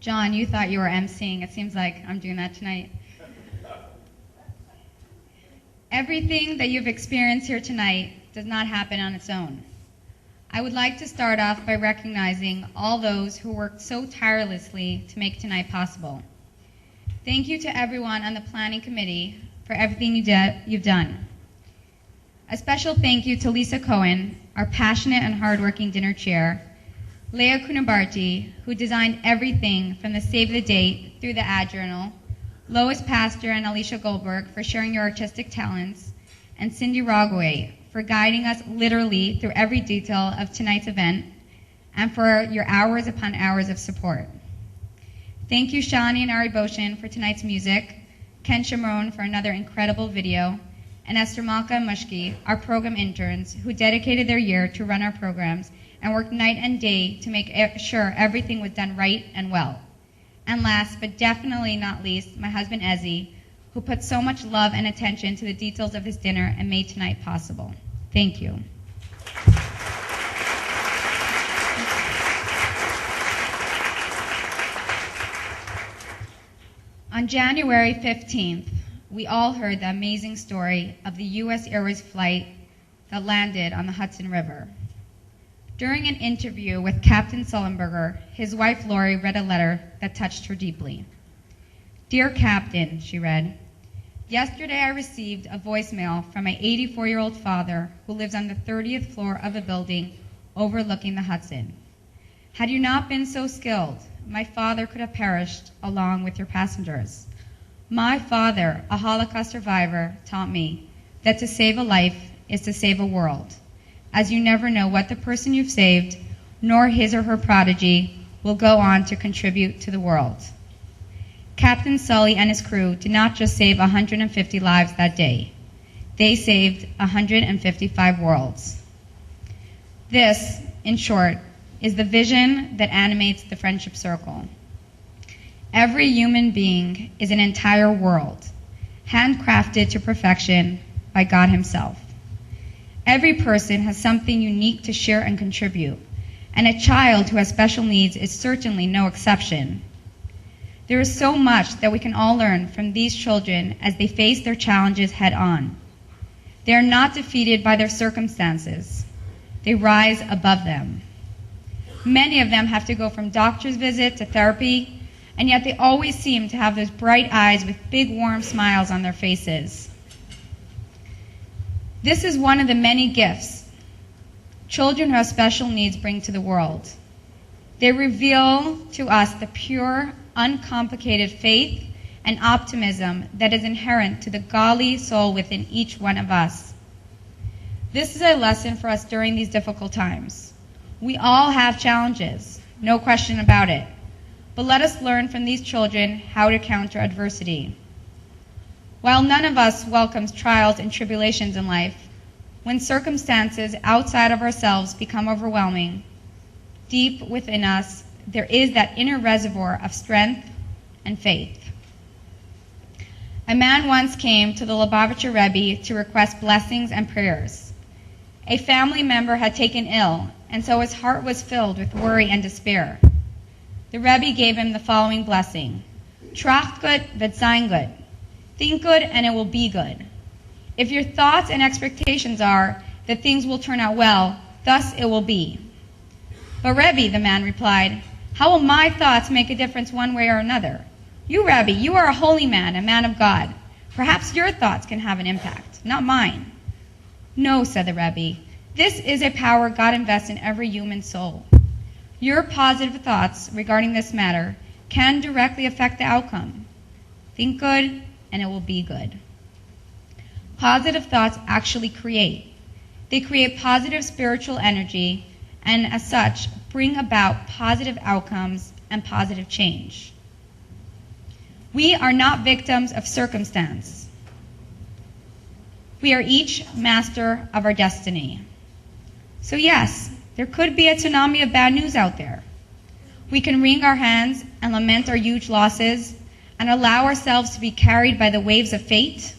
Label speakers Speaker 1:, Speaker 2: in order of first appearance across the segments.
Speaker 1: John, you thought you were emceeing. It seems like I'm doing that tonight. Everything that you've experienced here tonight does not happen on its own. I would like to start off by recognizing all those who worked so tirelessly to make tonight possible. Thank you to everyone on the planning committee for everything you've done. A special thank you to Lisa Cohen, our passionate and hardworking dinner chair, Leah Kunabarti, who designed everything from the save the date through the ad journal, Lois Pastor and Alicia Goldberg for sharing your artistic talents, and Cindy Rogaway for guiding us literally through every detail of tonight's event, and for your hours upon hours of support. Thank you, Shani and Ari Boshin, for tonight's music, Ken Shamron for another incredible video, and Esther Malka and Mushki, our program interns, who dedicated their year to run our programs and worked night and day to make sure everything was done right and well. And last, but definitely not least, my husband Ezzy, who put so much love and attention to the details of his dinner and made tonight possible. Thank you. On January 15th, we all heard the amazing story of the U.S. Airways flight that landed on the Hudson River. During an interview with Captain Sullenberger, his wife Lori read a letter that touched her deeply. "Dear Captain," she read, "yesterday I received a voicemail from my 84-year-old father who lives on the 30th floor of a building overlooking the Hudson. Had you not been so skilled, my father could have perished along with your passengers. My father, a Holocaust survivor, taught me that to save a life is to save a world, as you never know what the person you've saved, nor his or her prodigy, will go on to contribute to the world." Captain Sully and his crew did not just save 150 lives that day. They saved 155 worlds. This, in short, is the vision that animates the Friendship Circle. Every human being is an entire world, handcrafted to perfection by God Himself. Every person has something unique to share and contribute, and a child who has special needs is certainly no exception. There is so much that we can all learn from these children as they face their challenges head on. They are not defeated by their circumstances. They rise above them. Many of them have to go from doctor's visit to therapy, and yet they always seem to have those bright eyes with big warm smiles on their faces. This is one of the many gifts children who have special needs bring to the world. They reveal to us the pure, uncomplicated faith and optimism that is inherent to the godly soul within each one of us. This is a lesson for us during these difficult times. We all have challenges, no question about it, but let us learn from these children how to counter adversity. While none of us welcomes trials and tribulations in life, when circumstances outside of ourselves become overwhelming, deep within us there is that inner reservoir of strength and faith. A man once came to the Lubavitcher Rebbe to request blessings and prayers. A family member had taken ill, and so his heart was filled with worry and despair. The Rebbe gave him the following blessing: Tracht gut, wird sein gut. Think good and it will be good. If your thoughts and expectations are that things will turn out well, thus it will be. But Rebbe, the man replied, how will my thoughts make a difference one way or another? You, Rebbe, you are a holy man, a man of God. Perhaps your thoughts can have an impact, not mine. No, said the Rebbe, this is a power God invests in every human soul. Your positive thoughts regarding this matter can directly affect the outcome. Think good, and it will be good. Positive thoughts actually create. They create positive spiritual energy, and as such, bring about positive outcomes and positive change. We are not victims of circumstance. We are each master of our destiny. So yes, there could be a tsunami of bad news out there. We can wring our hands and lament our huge losses and allow ourselves to be carried by the waves of fate,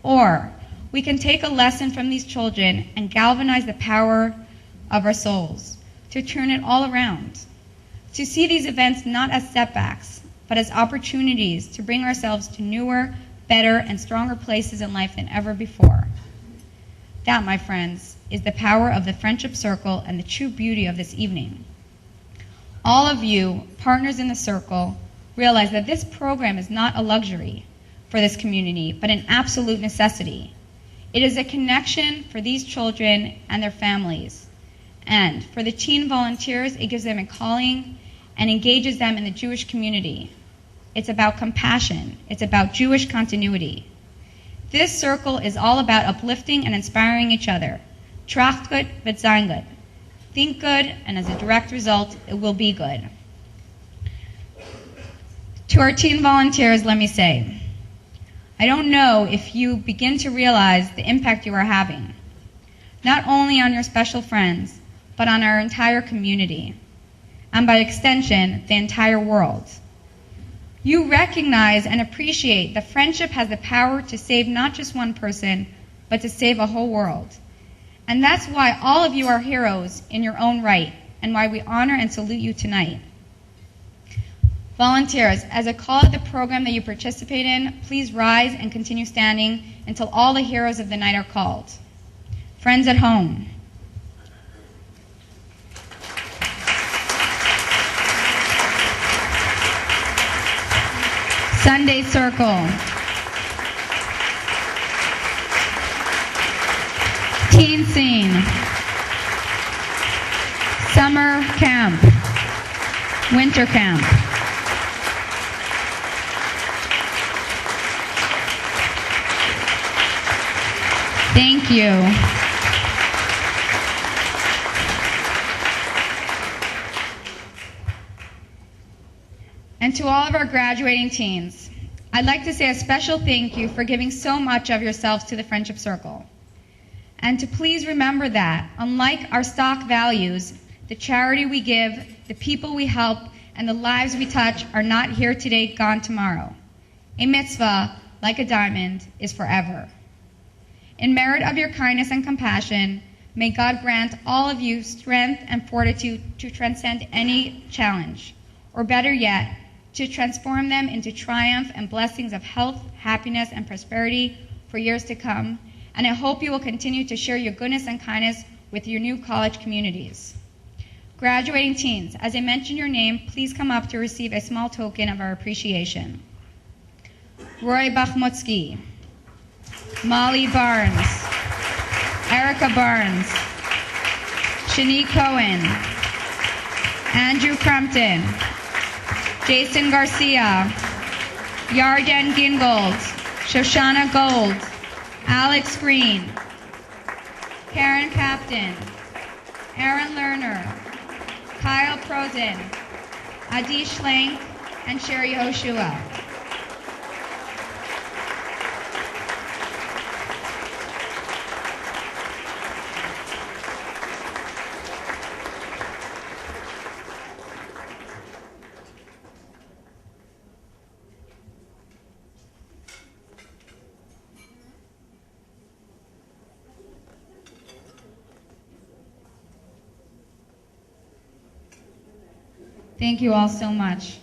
Speaker 1: or we can take a lesson from these children and galvanize the power of our souls to turn it all around. To see these events not as setbacks, but as opportunities to bring ourselves to newer, better, and stronger places in life than ever before. That, my friends, is the power of the Friendship Circle and the true beauty of this evening. All of you, partners in the Circle, realize that this program is not a luxury for this community, but an absolute necessity. It is a connection for these children and their families. And for the teen volunteers, it gives them a calling and engages them in the Jewish community. It's about compassion. It's about Jewish continuity. This circle is all about uplifting and inspiring each other. Tracht gut, wird sein gut. Think good, and as a direct result, it will be good. To our teen volunteers, let me say, I don't know if you begin to realize the impact you are having, not only on your special friends, but on our entire community, and by extension, the entire world. You recognize and appreciate that friendship has the power to save not just one person, but to save a whole world. And that's why all of you are heroes in your own right, and why we honor and salute you tonight. Volunteers, as a call of the program that you participate in, please rise and continue standing until all the heroes of the night are called. Friends at home. Sunday Circle. Teen Scene. Summer Camp. Winter Camp. Thank you. And to all of our graduating teens, I'd like to say a special thank you for giving so much of yourselves to the Friendship Circle. And to please remember that, unlike our stock values, the charity we give, the people we help, and the lives we touch are not here today, gone tomorrow. A mitzvah, like a diamond, is forever. In merit of your kindness and compassion, may God grant all of you strength and fortitude to transcend any challenge, or better yet, to transform them into triumph and blessings of health, happiness, and prosperity for years to come. And I hope you will continue to share your goodness and kindness with your new college communities. Graduating teens, as I mention your name, please come up to receive a small token of our appreciation. Roy Bachmutsky, Molly Barnes, Erica Barnes, Shanique Cohen, Andrew Crumpton, Jason Garcia, Yarden Gingold, Shoshana Gold, Alex Green, Karen Captain, Aaron Lerner, Kyle Prozen, Adi Schlenk, and Sherry Hoshua. Thank you all so much.